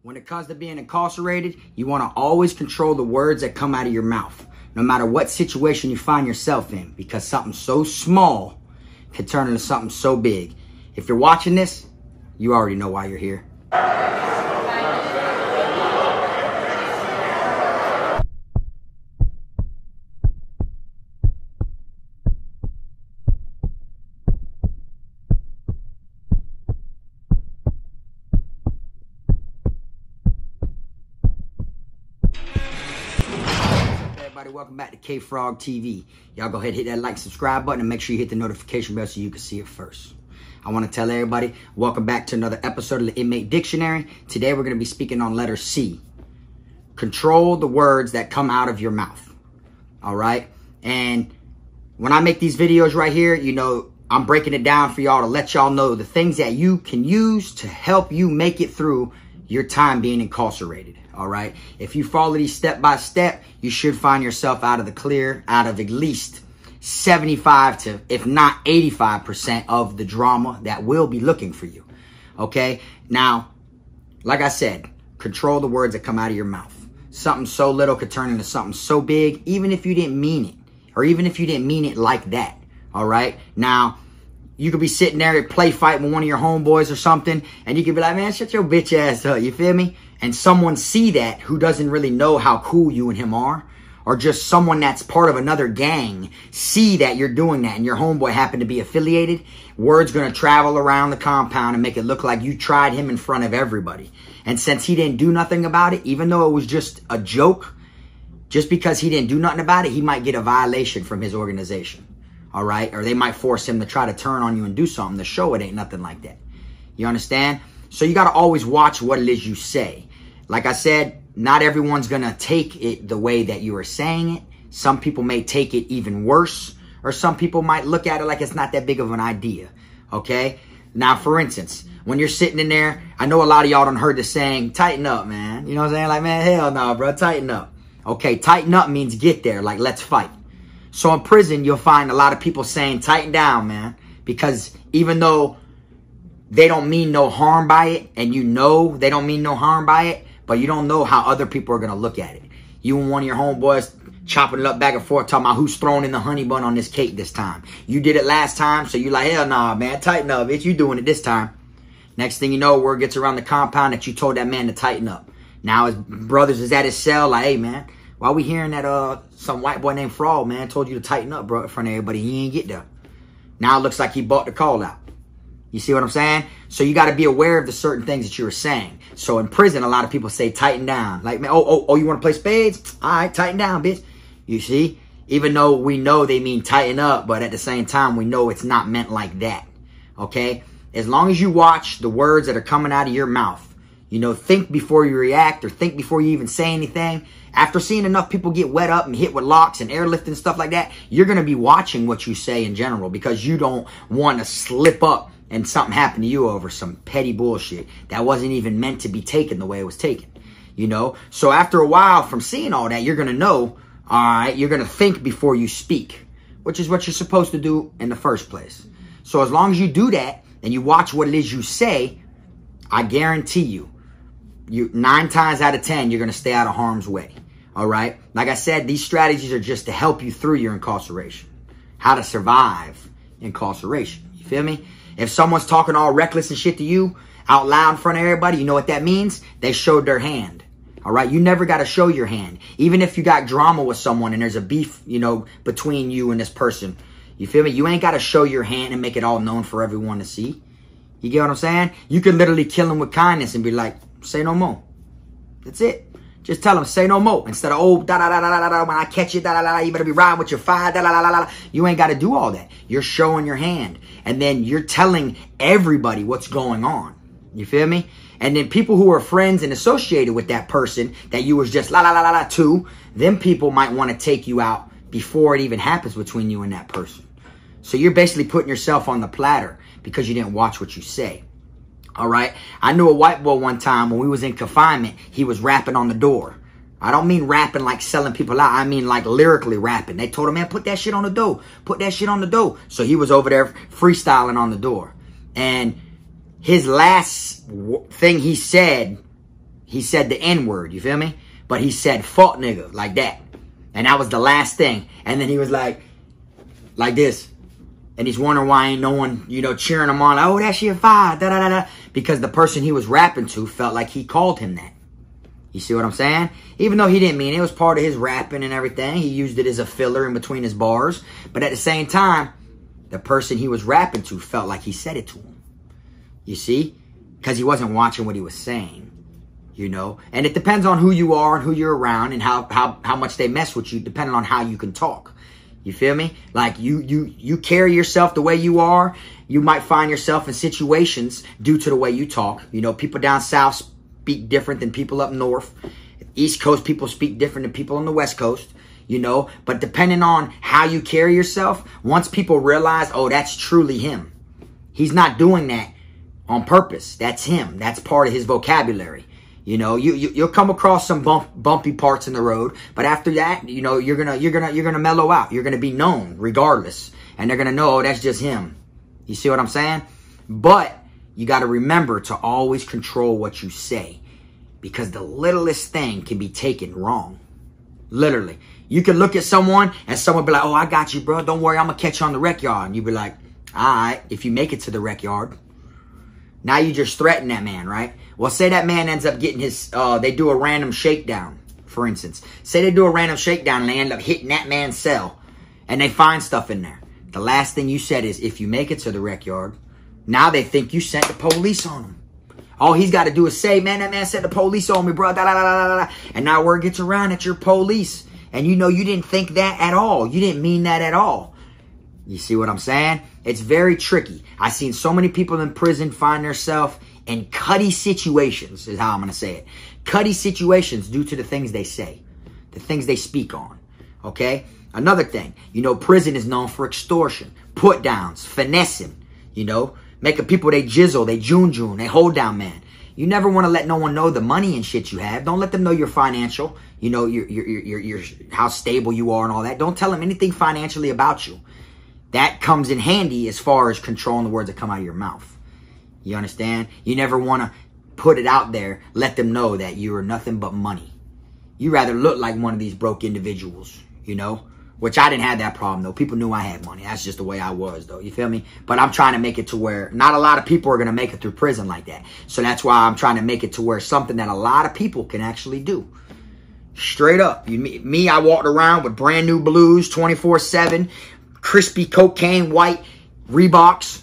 When it comes to being incarcerated, you want to always control the words that come out of your mouth, no matter what situation you find yourself in, because something so small can turn into something so big. If you're watching this, you already know why you're here. Everybody, welcome back to Kfrogtv. Y'all go ahead and hit that like, subscribe button, and make sure you hit the notification bell so you can see it first. I want to tell everybody, welcome back to another episode of the Inmate Dictionary. Today we're going to be speaking on letter C. Control the words that come out of your mouth. All right? And when I make these videos right here, you know, I'm breaking it down for y'all to let y'all know the things that you can use to help you make it through your time being incarcerated. All right. If you follow these step by step, you should find yourself out of the clear, out of at least 75 to, if not 85% of the drama that will be looking for you. Okay. Now, like I said, control the words that come out of your mouth. Something so little could turn into something so big, even if you didn't mean it, or even if you didn't mean it like that. All right. Now, you could be sitting there at play fight with one of your homeboys or something, and you could be like, man, shut your bitch ass up. You feel me? And someone see that who doesn't really know how cool you and him are, or just someone that's part of another gang see that you're doing that and your homeboy happened to be affiliated, word's going to travel around the compound and make it look like you tried him in front of everybody. And since he didn't do nothing about it, even though it was just a joke, just because he didn't do nothing about it, he might get a violation from his organization. All right? Or they might force him to try to turn on you and do something to show it ain't nothing like that. You understand? So you got to always watch what it is you say. Like I said, not everyone's going to take it the way that you are saying it. Some people may take it even worse, or some people might look at it like it's not that big of an idea. Okay? Now, for instance, when you're sitting in there, I know a lot of y'all done heard the saying, tighten up, man. You know what I'm saying? Like, man, hell no, bro, tighten up. Okay, tighten up means get there, like let's fight. So in prison, you'll find a lot of people saying, tighten down, man. Because even though they don't mean no harm by it, and you know they don't mean no harm by it, but you don't know how other people are going to look at it. You and one of your homeboys chopping it up back and forth, talking about who's throwing in the honey bun on this cake this time. You did it last time, so you like, hell nah, man, tighten up, bitch. You doing it this time. Next thing you know, word gets around the compound that you told that man to tighten up. Now his brothers is at his cell like, hey, man, why we hearing that some white boy named Frog, man, told you to tighten up, bro, in front of everybody. He ain't get there. Now it looks like he bought the call out. You see what I'm saying? So you got to be aware of the certain things that you were saying. So in prison, a lot of people say tighten down. Like, man, oh, you want to play spades? All right, tighten down, bitch. You see? Even though we know they mean tighten up, but at the same time, we know it's not meant like that. Okay? As long as you watch the words that are coming out of your mouth, you know, think before you react or think before you even say anything. After seeing enough people get wet up and hit with locks and airlift and stuff like that, you're going to be watching what you say in general because you don't want to slip up and something happened to you over some petty bullshit that wasn't even meant to be taken the way it was taken, you know? So after a while from seeing all that, you're going to know, all right, you're going to think before you speak, which is what you're supposed to do in the first place. So as long as you do that and you watch what it is you say, I guarantee you 9 times out of 10, you're going to stay out of harm's way, all right? Like I said, these strategies are just to help you through your incarceration, how to survive incarceration, you feel me? If someone's talking all reckless and shit to you out loud in front of everybody, you know what that means? They showed their hand. All right? You never got to show your hand. Even if you got drama with someone and there's a beef, you know, between you and this person. You feel me? You ain't got to show your hand and make it all known for everyone to see. You get what I'm saying? You could literally kill them with kindness and be like, say no more. That's it. Just tell them, say no more. Instead of, oh, da-da-da-da-da-da, when I catch you, da-da-da-da, you better be riding with your fire, da-da-da-da-da. You ain't got to do all that. You're showing your hand. And then you're telling everybody what's going on. You feel me? And then people who are friends and associated with that person that you was just la-la-la-la-la to, them people might want to take you out before it even happens between you and that person. So you're basically putting yourself on the platter because you didn't watch what you say. All right. I knew a white boy one time when we was in confinement, he was rapping on the door. I don't mean rapping like selling people out. I mean like lyrically rapping. They told him, man, put that shit on the door. Put that shit on the door. So he was over there freestyling on the door. And his last thing he said He said the N-word, you feel me? But he said fuck nigga, like that. And that was the last thing. And then he was like this. And he's wondering why ain't no one, you know, cheering him on. Like, oh, that shit fire, da da da da. Because the person he was rapping to felt like he called him that. You see what I'm saying? Even though he didn't mean it, it was part of his rapping and everything. He used it as a filler in between his bars. But at the same time, the person he was rapping to felt like he said it to him. You see? Because he wasn't watching what he was saying. You know? And it depends on who you are and who you're around and how much they mess with you, depending on how you can talk. You feel me? Like you carry yourself the way you are. You might find yourself in situations due to the way you talk. You know, people down south speak different than people up north. East Coast people speak different than people on the West Coast. You know, but depending on how you carry yourself, once people realize, oh, that's truly him. He's not doing that on purpose. That's him. That's part of his vocabulary. You know, you'll come across some bumpy parts in the road, but after that, you know, you're gonna mellow out. You're gonna be known regardless, and they're gonna know, oh, that's just him. You see what I'm saying? But you got to remember to always control what you say, because the littlest thing can be taken wrong. Literally, you can look at someone and someone be like, "Oh, I got you, bro. Don't worry, I'm gonna catch you on the rec yard." And you be like, "All right, if you make it to the rec yard." Now you just threaten that man, right? Well, say that man ends up getting his, they do a random shakedown, for instance. Say they do a random shakedown and they end up hitting that man's cell. And they find stuff in there. The last thing you said is, if you make it to the rec yard, now they think you sent the police on him. All he's got to do is say, man, that man sent the police on me, bro. Da, da, da, da, da. And now word gets around that you're police. And you know you didn't think that at all. You didn't mean that at all. You see what I'm saying? It's very tricky. I've seen so many people in prison find themselves in cutty situations, is how I'm going to say it. Cutty situations due to the things they say. The things they speak on. Okay? Another thing. You know, prison is known for extortion. Put downs. Finessing. You know? Making people they jizzle. They june. They hold down man. You never want to let no one know the money and shit you have. Don't let them know your financial. You know, your how stable you are and all that. Don't tell them anything financially about you. That comes in handy as far as controlling the words that come out of your mouth. You understand? You never want to put it out there, let them know that you are nothing but money. You rather look like one of these broke individuals, you know? Which I didn't have that problem, though. People knew I had money. That's just the way I was, though. You feel me? But I'm trying to make it to where not a lot of people are going to make it through prison like that. So that's why I'm trying to make it to where something that a lot of people can actually do. Straight up. Me, I walked around with brand new blues 24/7. Crispy cocaine, white Reeboks.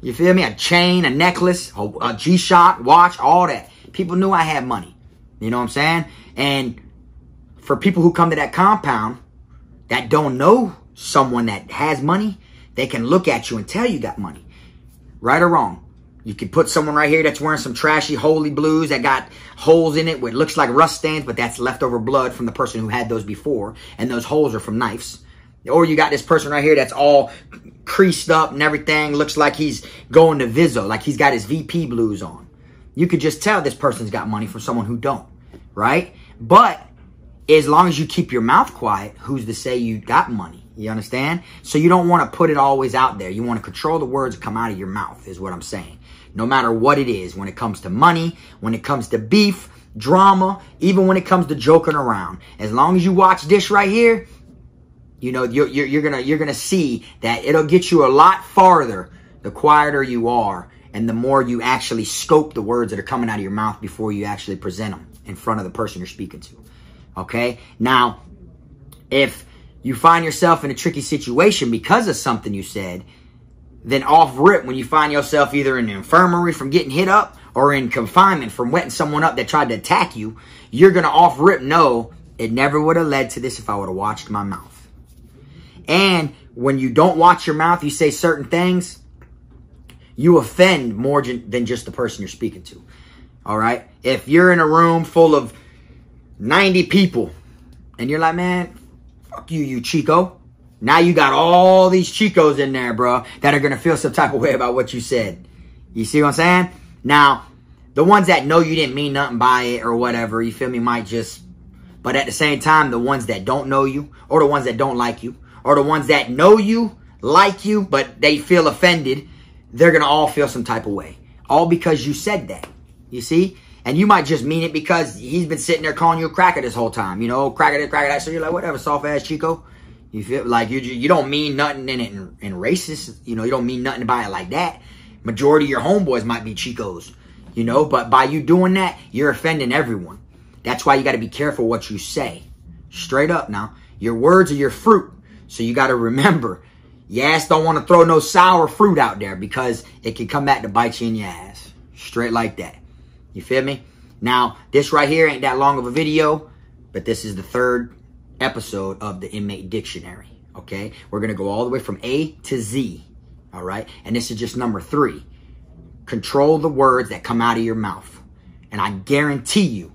You feel me? A chain, a necklace, a G-Shock, watch, all that. People knew I had money. You know what I'm saying? And for people who come to that compound that don't know someone that has money, they can look at you and tell you got money. Right or wrong. You could put someone right here that's wearing some trashy holy blues that got holes in it, what looks like rust stains, but that's leftover blood from the person who had those before. And those holes are from knives. Or you got this person right here that's all creased up and everything. Looks like he's going to Vizzo. Like he's got his VP blues on. You could just tell this person's got money from someone who don't. Right? But as long as you keep your mouth quiet, who's to say you got money? You understand? So you don't want to put it always out there. You want to control the words that come out of your mouth is what I'm saying. No matter what it is. When it comes to money, when it comes to beef, drama, even when it comes to joking around. As long as you watch this right here, you know, you're gonna see that it'll get you a lot farther the quieter you are and the more you actually scope the words that are coming out of your mouth before you actually present them in front of the person you're speaking to. Okay? Now, if you find yourself in a tricky situation because of something you said, then off rip, when you find yourself either in the infirmary from getting hit up or in confinement from wetting someone up that tried to attack you, you're gonna off rip know it never would have led to this if I would have watched my mouth. And when you don't watch your mouth, you say certain things, you offend more than just the person you're speaking to. All right? If you're in a room full of 90 people and you're like, man, fuck you, you Chico. Now you got all these Chicos in there, bro, that are going to feel some type of way about what you said. You see what I'm saying? Now, the ones that know you didn't mean nothing by it or whatever, you feel me, might just... But at the same time, the ones that don't know you or the ones that don't like you, or the ones that know you, like you, but they feel offended, they're going to all feel some type of way. All because you said that. You see? And you might just mean it because he's been sitting there calling you a cracker this whole time. You know, cracker this, cracker that. So you're like, whatever, soft-ass Chico. You feel like you don't mean nothing in it in racist. You know, you don't mean nothing about it like that. Majority of your homeboys might be Chicos. You know, but by you doing that, you're offending everyone. That's why you got to be careful what you say. Straight up now. Your words are your fruit. So you got to remember, your ass don't want to throw no sour fruit out there because it can come back to bite you in your ass. Straight like that. You feel me? Now, this right here ain't that long of a video, but this is the 3rd episode of the Inmate Dictionary, okay? We're going to go all the way from A to Z, all right? And this is just number 3. Control the words that come out of your mouth. And I guarantee you,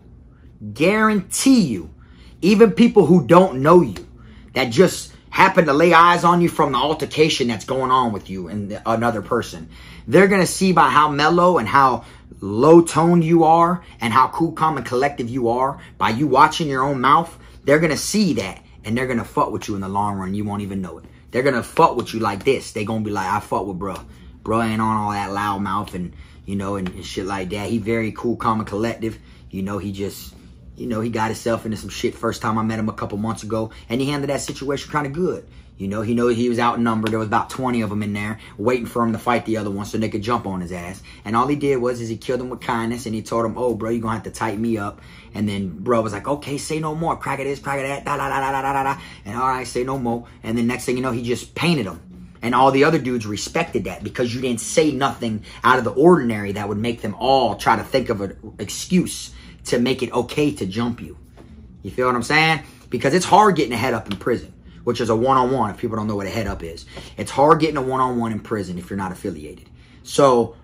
even people who don't know you, that just happen to lay eyes on you from the altercation that's going on with you and another person, they're going to see by how mellow and how low-toned you are and how cool, calm, and collective you are by you watching your own mouth. They're going to see that and they're going to fuck with you in the long run. You won't even know it. They're going to fuck with you like this. They're going to be like, I fuck with bro. Bro ain't on all that loud mouth and, you know, and shit like that. He very cool, calm, and collective. You know, he just, you know, he got himself into some shit first time I met him a couple months ago. And he handled that situation kind of good. You know, he was outnumbered. There was about 20 of them in there waiting for him to fight the other one so they could jump on his ass. And all he did was he killed him with kindness and he told him, oh, bro, you're going to have to tighten me up. And then bro was like, okay, say no more. Crack of this, crack of that, da da da da da da da. And all right, say no more. And then next thing you know, he just painted him. And all the other dudes respected that because you didn't say nothing out of the ordinary that would make them all try to think of an excuse to make it okay to jump you. You feel what I'm saying? Because it's hard getting a head up in prison, which is a one-on-one if people don't know what a head up is. It's hard getting a one-on-one in prison if you're not affiliated. So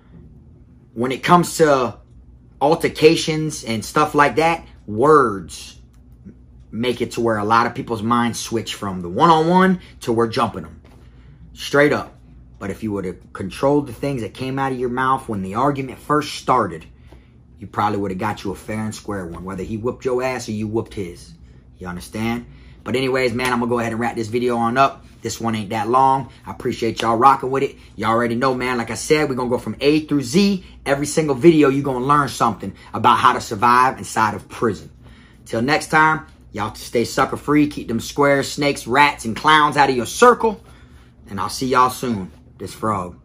when it comes to altercations and stuff like that, words make it to where a lot of people's minds switch from the one-on-one to we're jumping them. Straight up. But if you would have controlled the things that came out of your mouth when the argument first started, you probably would have got you a fair and square one, whether he whooped your ass or you whooped his. You understand? But anyways, man, I'm going to go ahead and wrap this video on up. This one ain't that long. I appreciate y'all rocking with it. Y'all already know, man. Like I said, we're going to go from A through Z. Every single video, you're going to learn something about how to survive inside of prison. Till next time, y'all stay sucker free. Keep them squares, snakes, rats, and clowns out of your circle. And I'll see y'all soon. This Frog.